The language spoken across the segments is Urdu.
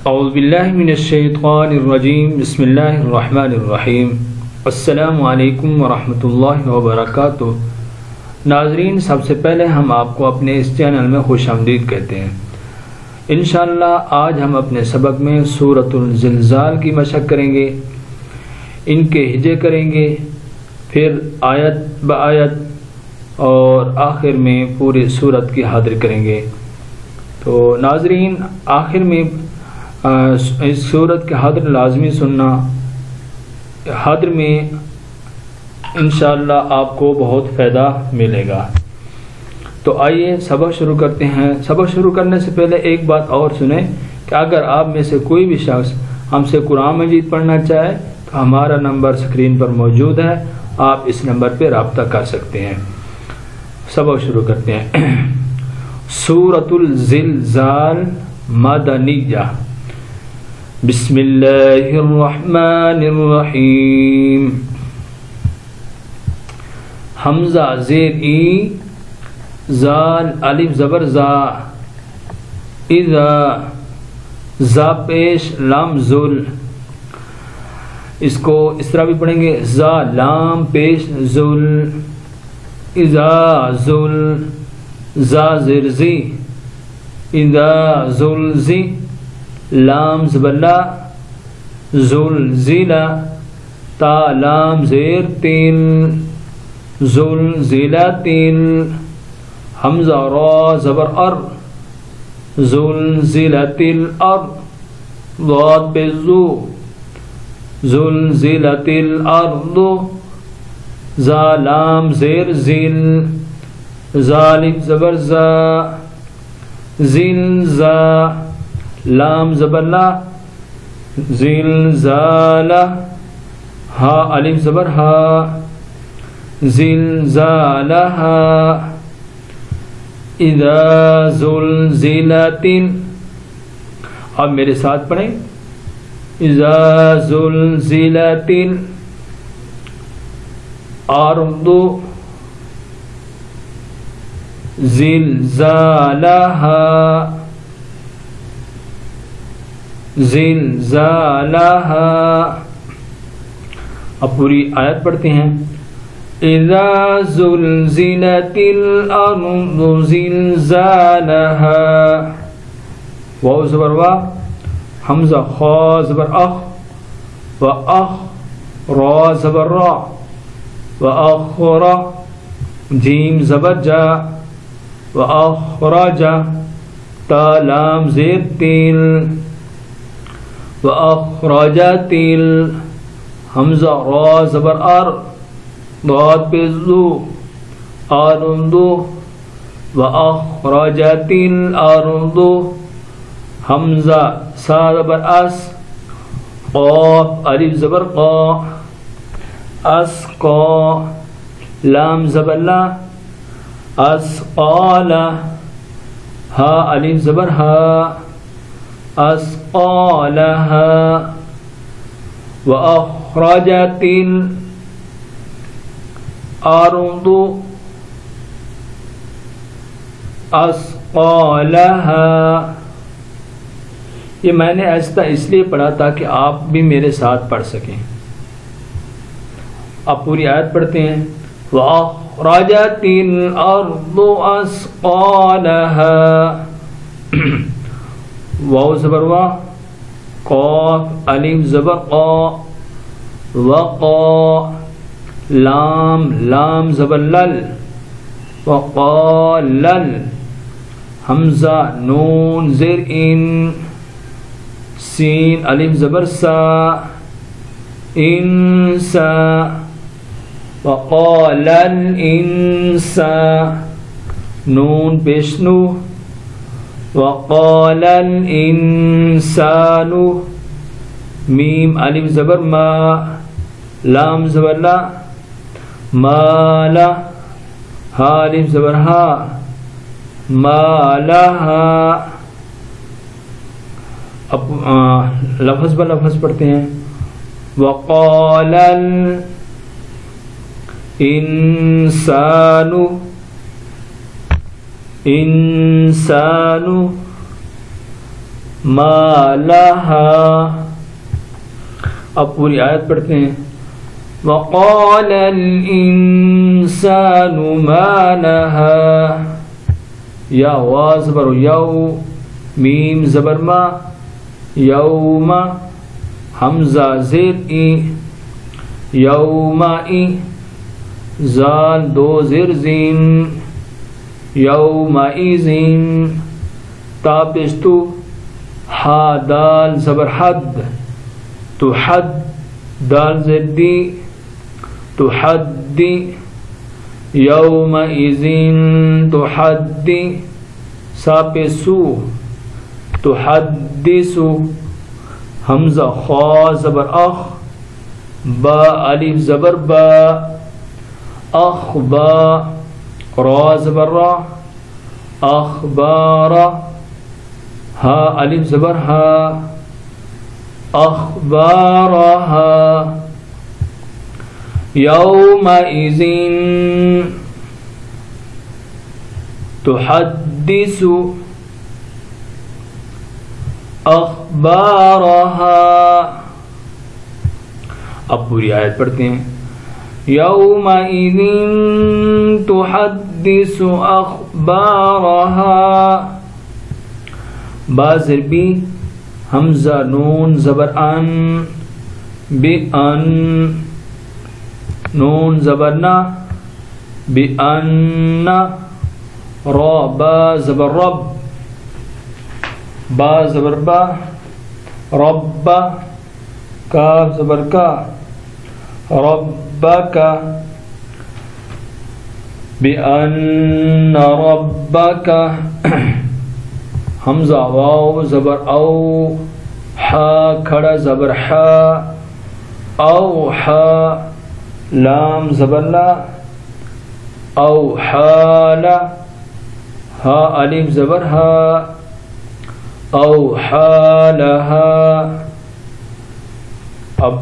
اعوذ باللہ من الشیطان الرجیم بسم اللہ الرحمن الرحیم السلام علیکم ورحمۃ اللہ وبرکاتہ۔ ناظرین، سب سے پہلے ہم آپ کو اپنے اس چینل میں خوش آمدید کہتے ہیں۔ انشاءاللہ آج ہم اپنے سبق میں سورۃ الزلزال کی مشق کریں گے، ان کے ہجے کریں گے، پھر آیت بآیت اور آخر میں پوری سورت کی حاضر کریں گے۔ تو ناظرین، آخر میں اس سورت کے حاضر لازمی سننا، حاضر میں انشاءاللہ آپ کو بہت فائدہ ملے گا۔ تو آئیے سبق شروع کرتے ہیں۔ سبق شروع کرنے سے پہلے ایک بات اور سنیں کہ اگر آپ میں سے کوئی بھی شخص ہم سے قرآن مجید پڑھنا چاہے تو ہمارا نمبر سکرین پر موجود ہے، آپ اس نمبر پہ رابطہ کر سکتے ہیں۔ سبق شروع کرتے ہیں۔ سورۃ الزلزال مدنیہ۔ بسم اللہ الرحمن الرحیم۔ حمزہ زیر ای، زال الف زبر زا، اذا زا پیش لام زل، اس کو اس طرح بھی پڑھیں گے، زا لام پیش زل، اذا زل، زا زیر زی، اذا زل زی، لام زبلا، زل زیلا، تا لام زیر تیل، زل زیلا تیل، حمزہ را زبر ار، زل زیلا تیل ار، ضاد پہ زو، زل زیلا تیل ارض، زا لام زیر زیل، ظالم زبر زا، زل زا، لام زبر لا، زل زالا، ہا الف زبر ہا، زلزالہا، اذا زلزلت، اب میرے ساتھ پڑھیں، اذا زلزلت الارض زلزالہا، زلزالہا۔ اب پوری آیت پڑھتے ہیں۔ اذا زلزلت الارض زلزالہا، واو زبر وا، حمزہ خا زبر اخ، و اخ را زبر را، و اخرا، جیم زبر جا، و اخرجا، تا لام زیر تیل، و اخرجا تیل، حمزہ را زبر ار، ضاد پہ زو، ارض، و اخرجت الارض، حمزہ سا زبر اس، قاف الف زبر قا، اسقا، لام زبر لا، اسقالا، ہا الف زبر ہا، اسقالہا، و اخرجت الارض اسقالہا۔ یہ میں نے ایسا اس لیے پڑھا تاکہ آپ بھی میرے ساتھ پڑھ سکیں۔ اب پوری آیت پڑھتے ہیں۔ وَأَخْرَجَتِ الْأَرْضُ أَثْقَالَهَا، واو زبر وا، قاف الف زبر قا، وقا، لام لام زبر لل، وقالل، حمزہ نون زیر ان، سین الف زبر سا، انسا، وقال الانسان، نون پیش نو، وقال الانسان، میم الف زبر ما، لام زبر لا، مالا، ہا الف زبر ہا، مالہا۔ اب لفظ بہ لفظ پڑھتے ہیں۔ وقال الانسان، انسان، ما لها. اب پوری آیت پڑھتے ہیں. وقال الانسان ما لها. یا وا زبر یو، میم زبر ما، یوم حمزہ زیر ای، یومئی زال دو زیر زین، یومئذین تا پشتو، حا دال زبر حد، تحد دال زیر دی، تحدی، یومئذین تحدی سا پسو، تحدثو حمزہ خا زبر اخ، با الف زبر با، اخبا را زبر را، اخبار ہا الف زبر ہا، اخبارها. یومئذ تحدث اخبارها. اب پوری آیت پڑھتے ہیں. یومئذ تحدث اخبارها. با زربی حمزہ نون زبر ان، بِأَن نون زبر نا، بِأَنَّ را با زبر رب، با زبر با، رب کاف زبر کا، ربک، بِأَنَّ ربک حمزہ واو زبر او، حا کھڑا زبر حا، او حا لام زبر لا، او حالا ہا الف زبر ہا، او حالہا. اب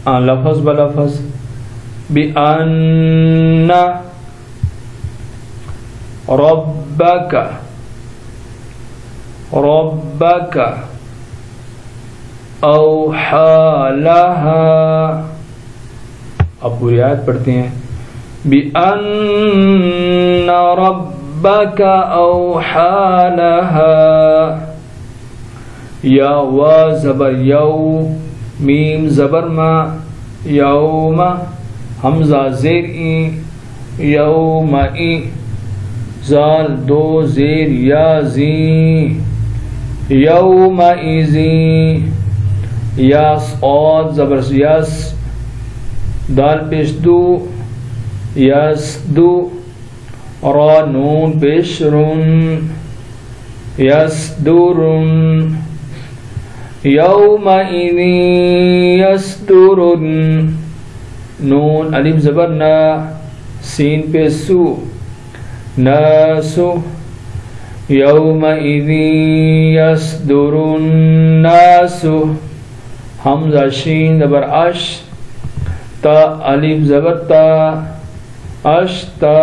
لفظ بلفظ. بِأَنَّ ربک، ربک اوحى لها. اب پوری آیت پڑھتے ہیں. بِأَنَّ رَبَّكَ أَوْحَى لَهَا. یا وا زبر یو، میم زبر ما، یوم حمزہ زیر ای، یومئی زال دو زیر یا زی، یومئذی یاس آد زبر یس، دال پیش دو، یس دو، را نون پیش رن، یس دورن، یومئذ یصدرن نون الف زبر نا، سین پیش سو، ناسو، یومئذ یصدر الناس حمزہ شین زبر اش، تا الف زبر تا، اشتا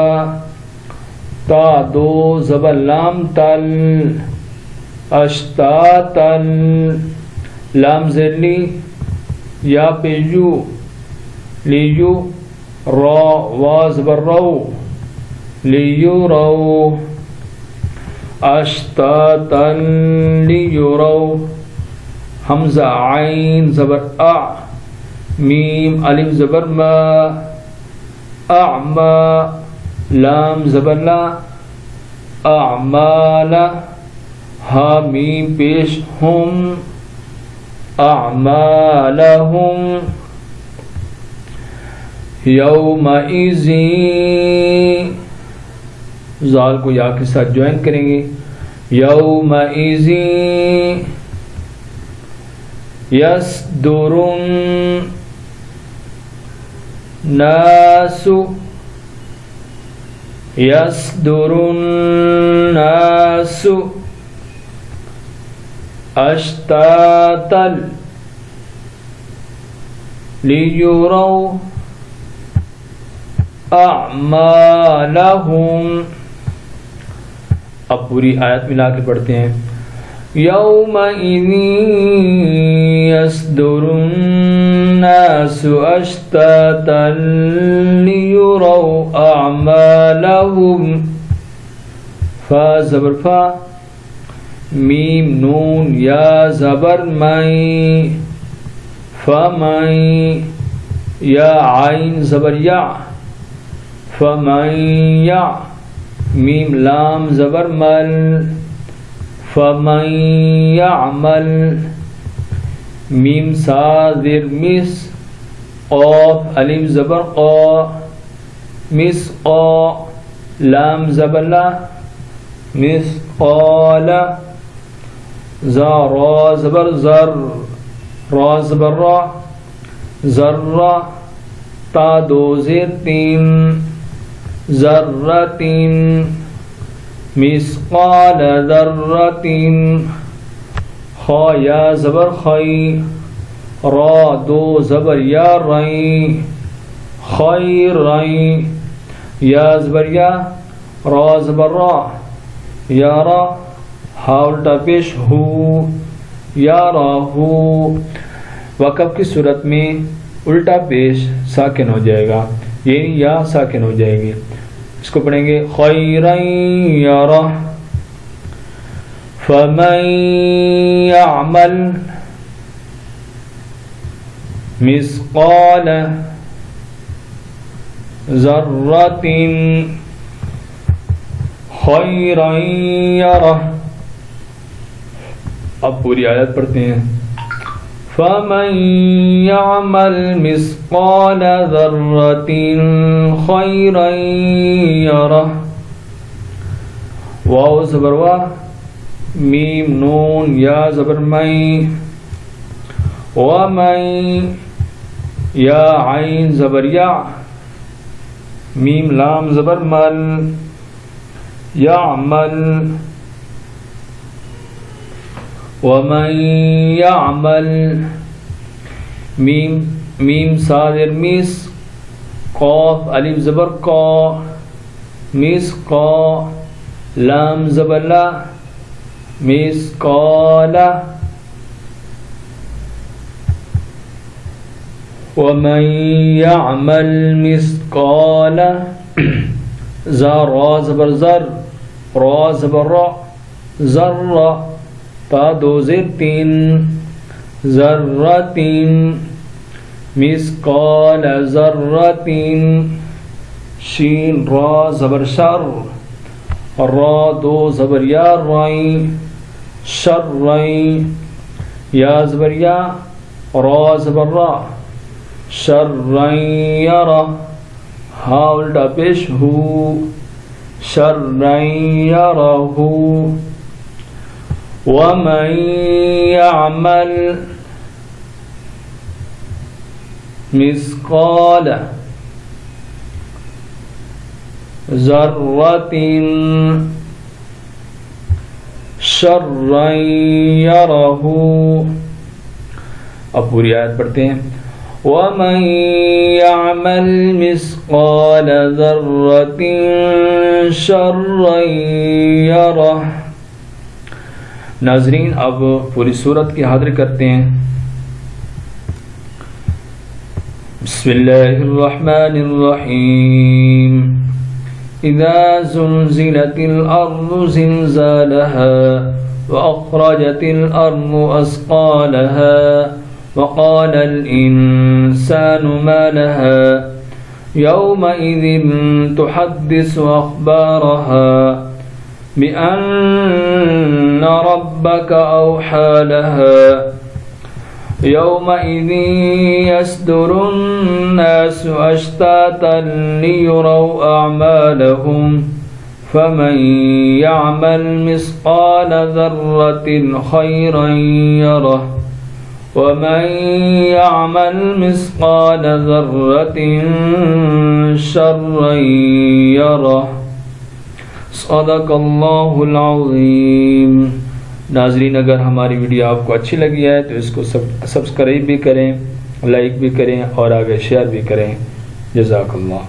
تا دو زبر لام تل، اشتاتل لام زلی یا پیجو، لیو را وا زبر رو، لیورو اشتاتا لیورو حمزہ عین زبر اع، میم الف زبر ما، اعما لام زبر لا، اعمال ہا میم پیش ہم، اعمالہم. یومئذ زال کو یا کے ساتھ جوائن کریں گے. یومئذ یصدر الناس، یصدر الناس اشتاتا لیروا اعمالہم. اب پوری آیت ملا کے پڑھتے ہیں. يومئذ يصدر الناس أشتاتا ليروا أعمالهم فا زبر فا میم نون یا زبر مئی فمئی یا عین زبر یا فمئی یا میم لام زبر مل فمن يعمل میم صادر مس قاف الف زبر قا مسقا لام زبر لا مثقال زا را زبر زر را زبر را ذرہ تا دو زیر تین ذرتین مثقال ذرة خا یا زبر خی را دو زبر یا رئی خیرئی یا زبر یا را زبر را یا را ہا الٹا پیش ہو یا راہو وقف کی صورت میں الٹا پیش ساکن ہو جائے گا یعنی یا ساکن ہو جائے گی. اس کو پڑھیں گے خیرن یرہ فمن یعمل مثقال ذرۃ خیرن یرہ. اب پوری آیت پڑھتے ہیں. فمن يعمل مثقال ذرة خيرا يره واو زبر وا میم نون یا زبر مئی ومن یا عین زبر یا میم لام زبر مل یعمل ومن يعمل میم صادر مس قاف الف زبر قا مسقا لام زبر لا مسقال ومن يعمل مثقال زا را زبر زر را زبر را ذرہ تا دو زیر تین ذرتین مثقال ذرتین شین را زبر شر را دو زبر یا رئی شرئی یا زبر یا را زبر را شرئی یرہ ہا الٹا پیش ہو شرئی یرہ ومن يعمل مثقال ذرة شرا يره. اب پوری آیت پڑھتے ہیں. ومن يعمل مثقال ذرة شرا يره. ناظرین اب پوری صورت کی حاضری کرتے ہیں. بسم اللہ الرحمن الرحیم. اذا زلزلت الارض زلزالها واخرجت الارض اثقالها وقال الانسان ما لها يومئذ تحدث اخبارها بأن ربك أوحى لها يومئذ يصدر الناس أشتاتا ليروا أعمالهم فمن يعمل مثقال ذرة خيرا يره ومن يعمل مثقال ذرة شرا يره. صدق اللہ العظیم. ناظرین اگر ہماری ویڈیو آپ کو اچھی لگی ہے تو اس کو سبسکرائب بھی کریں، لائک بھی کریں اور آگے شیئر بھی کریں. جزاک اللہ.